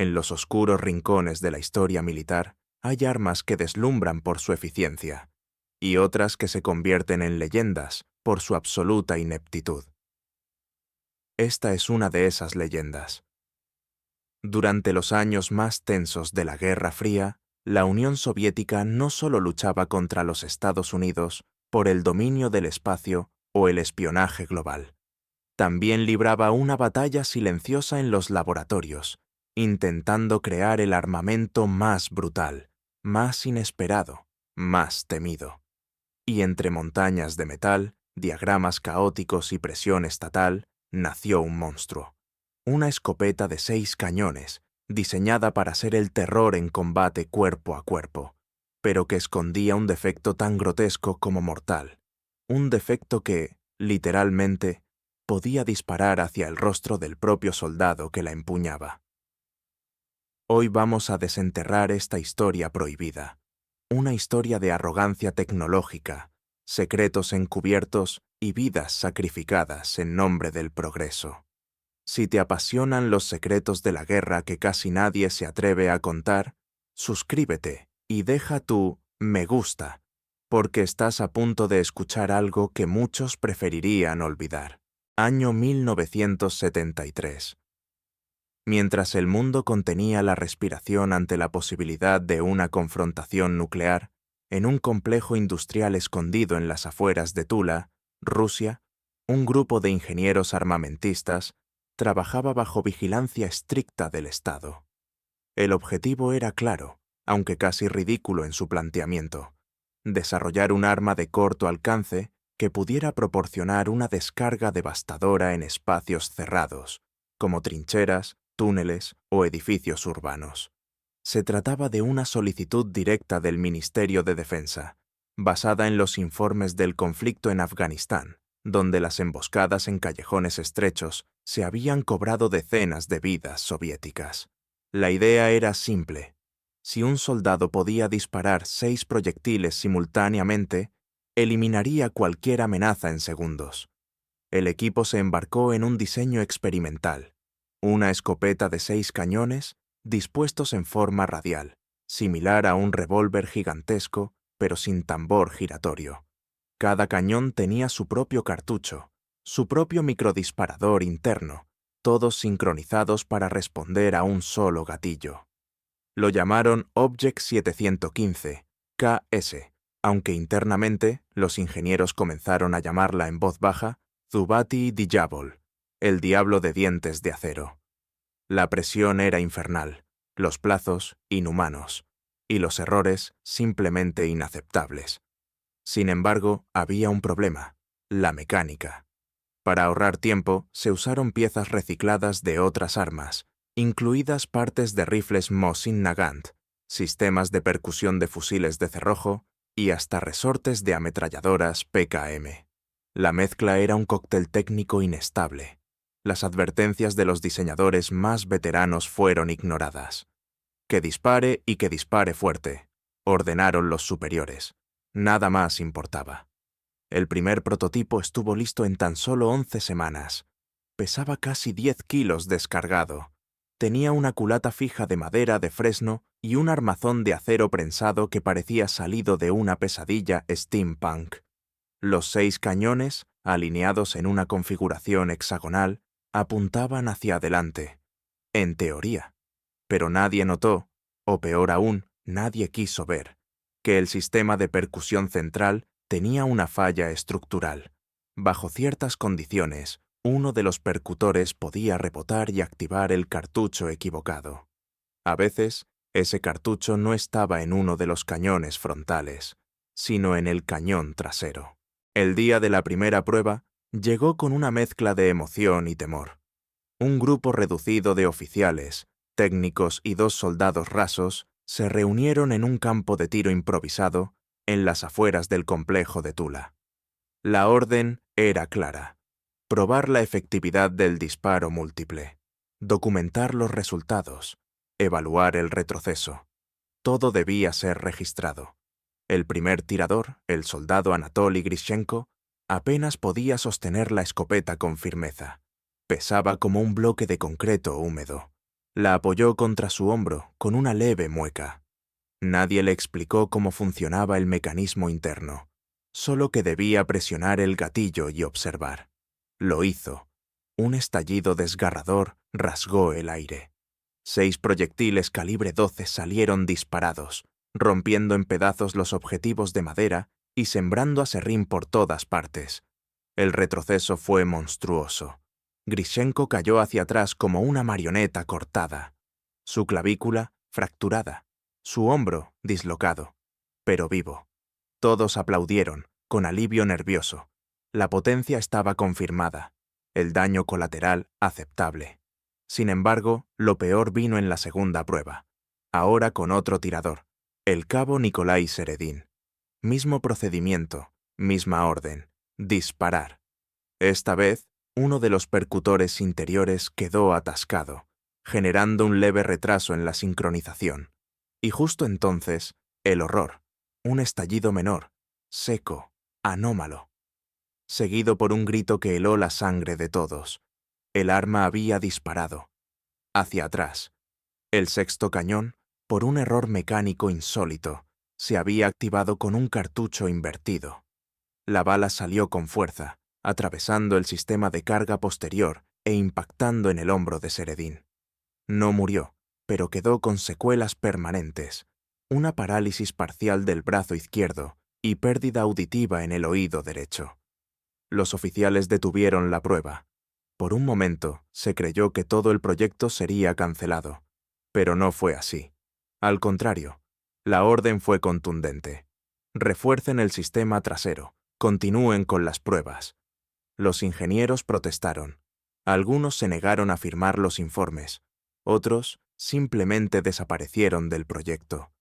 En los oscuros rincones de la historia militar hay armas que deslumbran por su eficiencia y otras que se convierten en leyendas por su absoluta ineptitud. Esta es una de esas leyendas. Durante los años más tensos de la Guerra Fría, la Unión Soviética no solo luchaba contra los Estados Unidos por el dominio del espacio o el espionaje global. También libraba una batalla silenciosa en los laboratorios, intentando crear el armamento más brutal, más inesperado, más temido. Y entre montañas de metal, diagramas caóticos y presión estatal, nació un monstruo. Una escopeta de 6 cañones, diseñada para ser el terror en combate cuerpo a cuerpo, pero que escondía un defecto tan grotesco como mortal. Un defecto que, literalmente, podía disparar hacia el rostro del propio soldado que la empuñaba. Hoy vamos a desenterrar esta historia prohibida, una historia de arrogancia tecnológica, secretos encubiertos y vidas sacrificadas en nombre del progreso. Si te apasionan los secretos de la guerra que casi nadie se atreve a contar, suscríbete y deja tu me gusta, porque estás a punto de escuchar algo que muchos preferirían olvidar. Año 1973. Mientras el mundo contenía la respiración ante la posibilidad de una confrontación nuclear, en un complejo industrial escondido en las afueras de Tula, Rusia, un grupo de ingenieros armamentistas trabajaba bajo vigilancia estricta del Estado. El objetivo era claro, aunque casi ridículo en su planteamiento: desarrollar un arma de corto alcance que pudiera proporcionar una descarga devastadora en espacios cerrados, como trincheras, túneles o edificios urbanos. Se trataba de una solicitud directa del Ministerio de Defensa, basada en los informes del conflicto en Afganistán, donde las emboscadas en callejones estrechos se habían cobrado decenas de vidas soviéticas. La idea era simple. Si un soldado podía disparar 6 proyectiles simultáneamente, eliminaría cualquier amenaza en segundos. El equipo se embarcó en un diseño experimental: una escopeta de 6 cañones dispuestos en forma radial, similar a un revólver gigantesco, pero sin tambor giratorio. Cada cañón tenía su propio cartucho, su propio microdisparador interno, todos sincronizados para responder a un solo gatillo. Lo llamaron Object 715, KS, aunque internamente los ingenieros comenzaron a llamarla en voz baja Zubati Diyabol, el diablo de dientes de acero. La presión era infernal, los plazos inhumanos, y los errores simplemente inaceptables. Sin embargo, había un problema: la mecánica. Para ahorrar tiempo, se usaron piezas recicladas de otras armas, incluidas partes de rifles Mosin Nagant, sistemas de percusión de fusiles de cerrojo y hasta resortes de ametralladoras PKM. La mezcla era un cóctel técnico inestable. Las advertencias de los diseñadores más veteranos fueron ignoradas. «Que dispare y que dispare fuerte», ordenaron los superiores. Nada más importaba. El primer prototipo estuvo listo en tan solo 11 semanas. Pesaba casi 10 kilos descargado. Tenía una culata fija de madera de fresno y un armazón de acero prensado que parecía salido de una pesadilla steampunk. Los 6 cañones, alineados en una configuración hexagonal, apuntaban hacia adelante. En teoría. Pero nadie notó, o peor aún, nadie quiso ver, que el sistema de percusión central tenía una falla estructural. Bajo ciertas condiciones, uno de los percutores podía rebotar y activar el cartucho equivocado. A veces, ese cartucho no estaba en uno de los cañones frontales, sino en el cañón trasero. El día de la primera prueba llegó con una mezcla de emoción y temor. Un grupo reducido de oficiales, técnicos y 2 soldados rasos se reunieron en un campo de tiro improvisado en las afueras del complejo de Tula. La orden era clara: probar la efectividad del disparo múltiple, documentar los resultados, evaluar el retroceso. Todo debía ser registrado. El primer tirador, el soldado Anatoly Grishenko, apenas podía sostener la escopeta con firmeza. Pesaba como un bloque de concreto húmedo. La apoyó contra su hombro con una leve mueca. Nadie le explicó cómo funcionaba el mecanismo interno, solo que debía presionar el gatillo y observar. Lo hizo. Un estallido desgarrador rasgó el aire. 6 proyectiles calibre 12 salieron disparados, rompiendo en pedazos los objetivos de madera y sembrando aserrín por todas partes. El retroceso fue monstruoso. Grishenko cayó hacia atrás como una marioneta cortada. Su clavícula fracturada, su hombro dislocado, pero vivo. Todos aplaudieron, con alivio nervioso. La potencia estaba confirmada, el daño colateral aceptable. Sin embargo, lo peor vino en la segunda prueba, ahora con otro tirador, el cabo Nikolai Seredin. Mismo procedimiento, misma orden, disparar. Esta vez, uno de los percutores interiores quedó atascado, generando un leve retraso en la sincronización. Y justo entonces, el horror, un estallido menor, seco, anómalo, seguido por un grito que heló la sangre de todos. El arma había disparado. Hacia atrás. El sexto cañón, por un error mecánico insólito, se había activado con un cartucho invertido. La bala salió con fuerza, atravesando el sistema de carga posterior e impactando en el hombro de Seredin. No murió, pero quedó con secuelas permanentes, una parálisis parcial del brazo izquierdo y pérdida auditiva en el oído derecho. Los oficiales detuvieron la prueba. Por un momento se creyó que todo el proyecto sería cancelado, pero no fue así. Al contrario, la orden fue contundente. Refuercen el sistema trasero, continúen con las pruebas. Los ingenieros protestaron. Algunos se negaron a firmar los informes, otros simplemente desaparecieron del proyecto.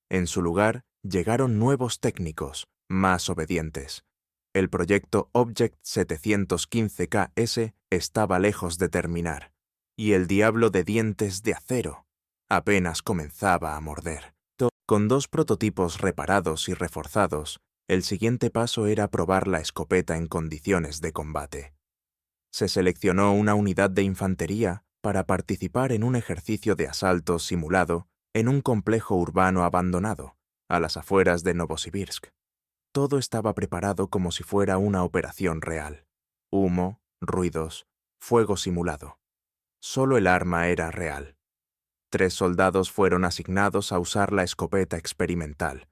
En su lugar llegaron nuevos técnicos, más obedientes. El proyecto Object 715KS estaba lejos de terminar, y el diablo de dientes de acero apenas comenzaba a morder. Con 2 prototipos reparados y reforzados, el siguiente paso era probar la escopeta en condiciones de combate. Se seleccionó una unidad de infantería para participar en un ejercicio de asalto simulado en un complejo urbano abandonado, a las afueras de Novosibirsk. Todo estaba preparado como si fuera una operación real. Humo, ruidos, fuego simulado. Solo el arma era real. 3 soldados fueron asignados a usar la escopeta experimental.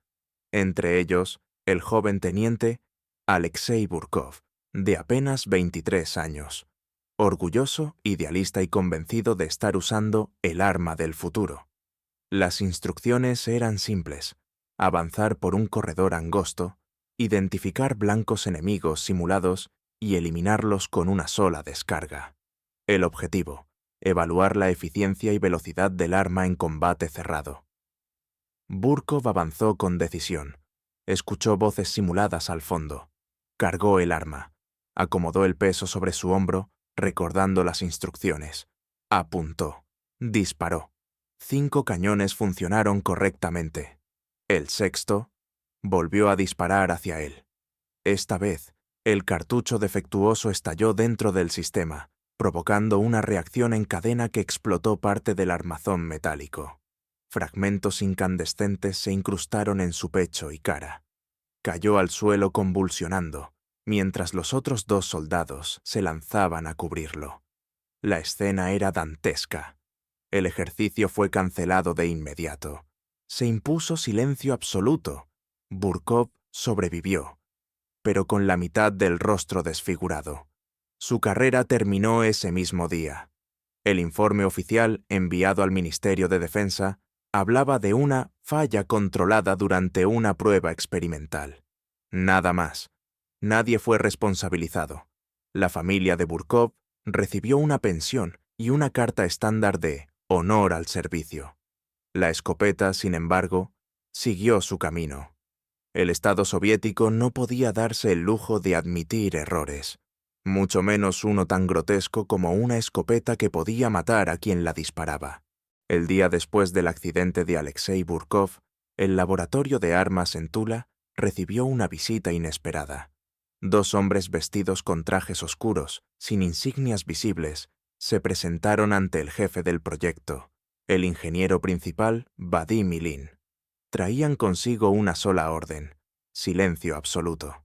Entre ellos, el joven teniente Alexei Burkov, de apenas 23 años. Orgulloso, idealista y convencido de estar usando el arma del futuro. Las instrucciones eran simples: avanzar por un corredor angosto, identificar blancos enemigos simulados y eliminarlos con una sola descarga. El objetivo: evaluar la eficiencia y velocidad del arma en combate cerrado. Burkov avanzó con decisión. Escuchó voces simuladas al fondo. Cargó el arma. Acomodó el peso sobre su hombro, recordando las instrucciones. Apuntó. Disparó. 5 cañones funcionaron correctamente. El sexto volvió a disparar hacia él. Esta vez, el cartucho defectuoso estalló dentro del sistema, provocando una reacción en cadena que explotó parte del armazón metálico. Fragmentos incandescentes se incrustaron en su pecho y cara. Cayó al suelo convulsionando, mientras los otros 2 soldados se lanzaban a cubrirlo. La escena era dantesca. El ejercicio fue cancelado de inmediato. Se impuso silencio absoluto. Burkov sobrevivió, pero con la mitad del rostro desfigurado. Su carrera terminó ese mismo día. El informe oficial enviado al Ministerio de Defensa hablaba de una falla controlada durante una prueba experimental. Nada más. Nadie fue responsabilizado. La familia de Burkov recibió una pensión y una carta estándar de honor al servicio. La escopeta, sin embargo, siguió su camino. El Estado soviético no podía darse el lujo de admitir errores, mucho menos uno tan grotesco como una escopeta que podía matar a quien la disparaba. El día después del accidente de Alexei Burkov, el laboratorio de armas en Tula recibió una visita inesperada. 2 hombres vestidos con trajes oscuros, sin insignias visibles, se presentaron ante el jefe del proyecto, el ingeniero principal, Vadim y Lin, traían consigo una sola orden: silencio absoluto.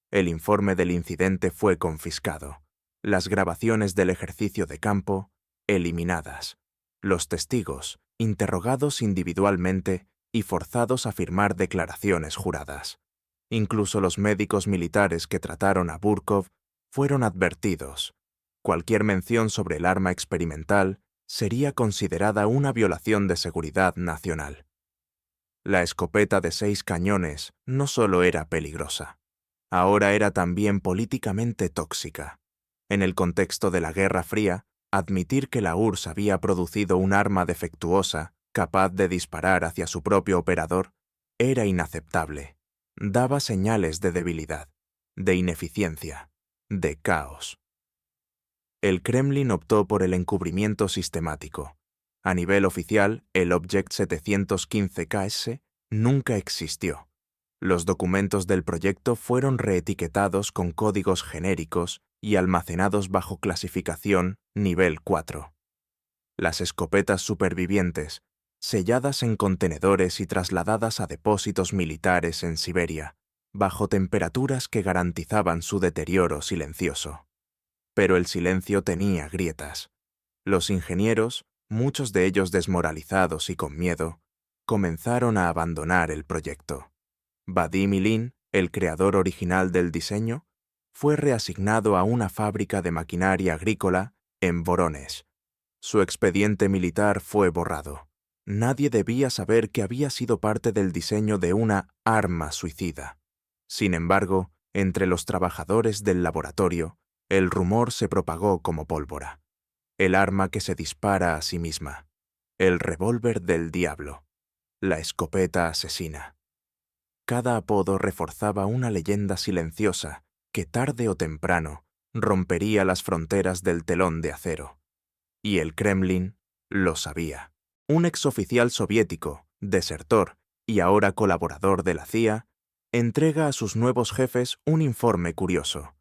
El informe del incidente fue confiscado, las grabaciones del ejercicio de campo eliminadas, los testigos interrogados individualmente y forzados a firmar declaraciones juradas. Incluso los médicos militares que trataron a Burkov fueron advertidos. Cualquier mención sobre el arma experimental sería considerada una violación de seguridad nacional. La escopeta de 6 cañones no solo era peligrosa, ahora era también políticamente tóxica. En el contexto de la Guerra Fría, admitir que la URSS había producido un arma defectuosa capaz de disparar hacia su propio operador era inaceptable. Daba señales de debilidad, de ineficiencia, de caos. El Kremlin optó por el encubrimiento sistemático. A nivel oficial, el Object 715KS nunca existió. Los documentos del proyecto fueron reetiquetados con códigos genéricos y almacenados bajo clasificación nivel 4. Las escopetas supervivientes, selladas en contenedores y trasladadas a depósitos militares en Siberia, bajo temperaturas que garantizaban su deterioro silencioso. Pero el silencio tenía grietas. Los ingenieros, muchos de ellos desmoralizados y con miedo, comenzaron a abandonar el proyecto. Vadim Ilin, el creador original del diseño, fue reasignado a una fábrica de maquinaria agrícola en Vorónezh. Su expediente militar fue borrado. Nadie debía saber que había sido parte del diseño de una arma suicida. Sin embargo, entre los trabajadores del laboratorio, el rumor se propagó como pólvora. El arma que se dispara a sí misma. El revólver del diablo. La escopeta asesina. Cada apodo reforzaba una leyenda silenciosa que tarde o temprano rompería las fronteras del telón de acero. Y el Kremlin lo sabía. Un exoficial soviético, desertor y ahora colaborador de la CIA, entrega a sus nuevos jefes un informe curioso.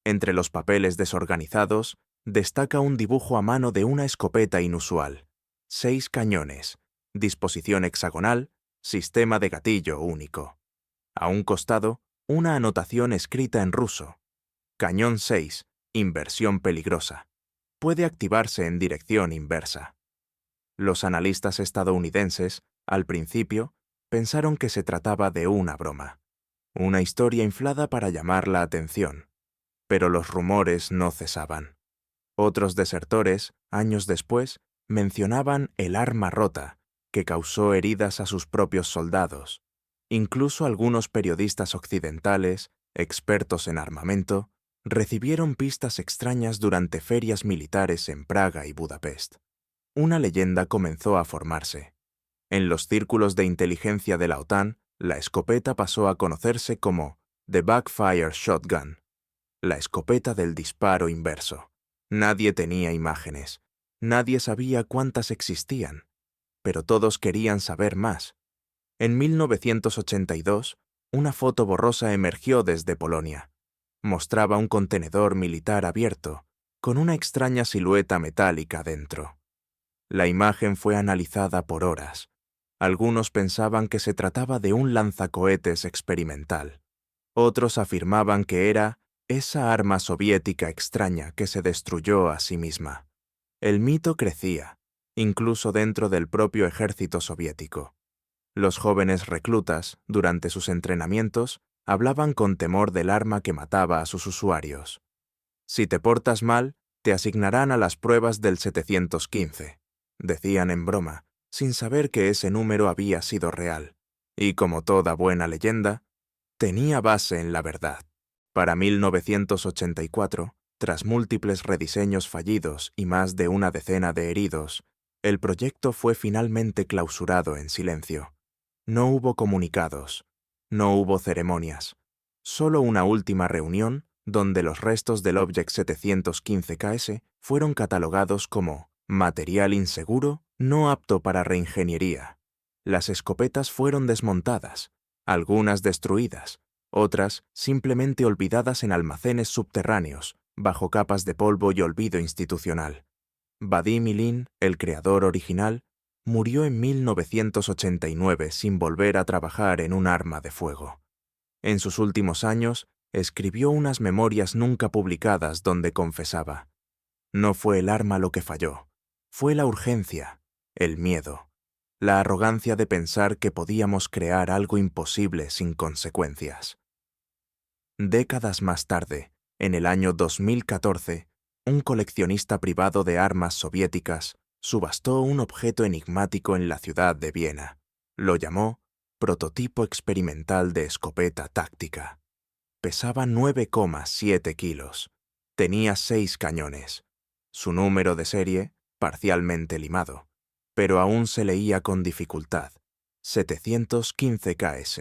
Entre los papeles desorganizados, destaca un dibujo a mano de una escopeta inusual. 6 cañones, disposición hexagonal, sistema de gatillo único. A un costado, una anotación escrita en ruso. Cañón 6, inversión peligrosa. Puede activarse en dirección inversa. Los analistas estadounidenses, al principio, pensaron que se trataba de una broma, una historia inflada para llamar la atención. Pero los rumores no cesaban. Otros desertores, años después, mencionaban el arma rota, que causó heridas a sus propios soldados. Incluso algunos periodistas occidentales, expertos en armamento, recibieron pistas extrañas durante ferias militares en Praga y Budapest. Una leyenda comenzó a formarse. En los círculos de inteligencia de la OTAN, la escopeta pasó a conocerse como The Backfire Shotgun, la escopeta del disparo inverso. Nadie tenía imágenes, nadie sabía cuántas existían, pero todos querían saber más. En 1982, una foto borrosa emergió desde Polonia. Mostraba un contenedor militar abierto, con una extraña silueta metálica dentro. La imagen fue analizada por horas. Algunos pensaban que se trataba de un lanzacohetes experimental. Otros afirmaban que era esa arma soviética extraña que se destruyó a sí misma. El mito crecía, incluso dentro del propio ejército soviético. Los jóvenes reclutas, durante sus entrenamientos, hablaban con temor del arma que mataba a sus usuarios. Si te portas mal, te asignarán a las pruebas del 715, decían en broma, sin saber que ese número había sido real, y como toda buena leyenda, tenía base en la verdad. Para 1984, tras múltiples rediseños fallidos y más de una decena de heridos, el proyecto fue finalmente clausurado en silencio. No hubo comunicados, no hubo ceremonias, solo una última reunión donde los restos del Object 715KS fueron catalogados como material inseguro, no apto para reingeniería. Las escopetas fueron desmontadas, algunas destruidas, otras simplemente olvidadas en almacenes subterráneos, bajo capas de polvo y olvido institucional. Vadim Ilin, el creador original, murió en 1989 sin volver a trabajar en un arma de fuego. En sus últimos años, escribió unas memorias nunca publicadas donde confesaba: no fue el arma lo que falló, fue la urgencia, el miedo, la arrogancia de pensar que podíamos crear algo imposible sin consecuencias. Décadas más tarde, en el año 2014, un coleccionista privado de armas soviéticas subastó un objeto enigmático en la ciudad de Viena. Lo llamó prototipo experimental de escopeta táctica. Pesaba 9,7 kilos. Tenía 6 cañones. Su número de serie, parcialmente limado, pero aún se leía con dificultad: 715 KS.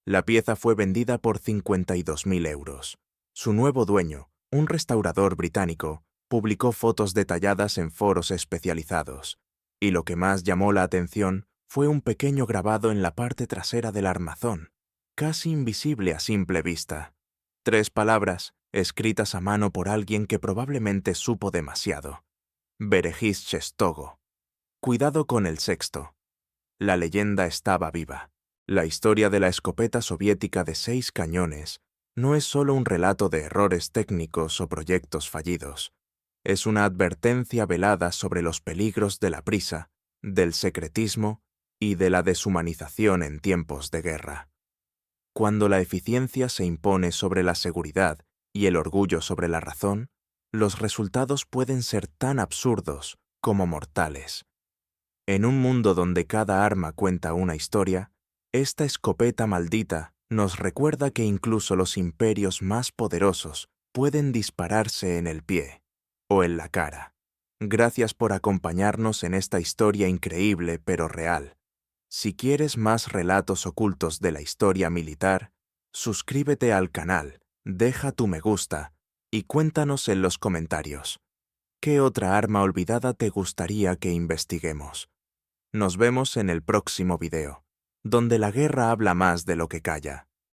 La pieza fue vendida por 52.000 euros. Su nuevo dueño, un restaurador británico, publicó fotos detalladas en foros especializados, y lo que más llamó la atención fue un pequeño grabado en la parte trasera del armazón, casi invisible a simple vista. 3 palabras, escritas a mano por alguien que probablemente supo demasiado: Berejís Chestogo. Cuidado con el sexto. La leyenda estaba viva. La historia de la escopeta soviética de 6 cañones no es solo un relato de errores técnicos o proyectos fallidos. Es una advertencia velada sobre los peligros de la prisa, del secretismo y de la deshumanización en tiempos de guerra. Cuando la eficiencia se impone sobre la seguridad y el orgullo sobre la razón, los resultados pueden ser tan absurdos como mortales. En un mundo donde cada arma cuenta una historia, esta escopeta maldita nos recuerda que incluso los imperios más poderosos pueden dispararse en el pie o en la cara. Gracias por acompañarnos en esta historia increíble pero real. Si quieres más relatos ocultos de la historia militar, suscríbete al canal, deja tu me gusta y cuéntanos en los comentarios: ¿qué otra arma olvidada te gustaría que investiguemos? Nos vemos en el próximo video, donde la guerra habla más de lo que calla.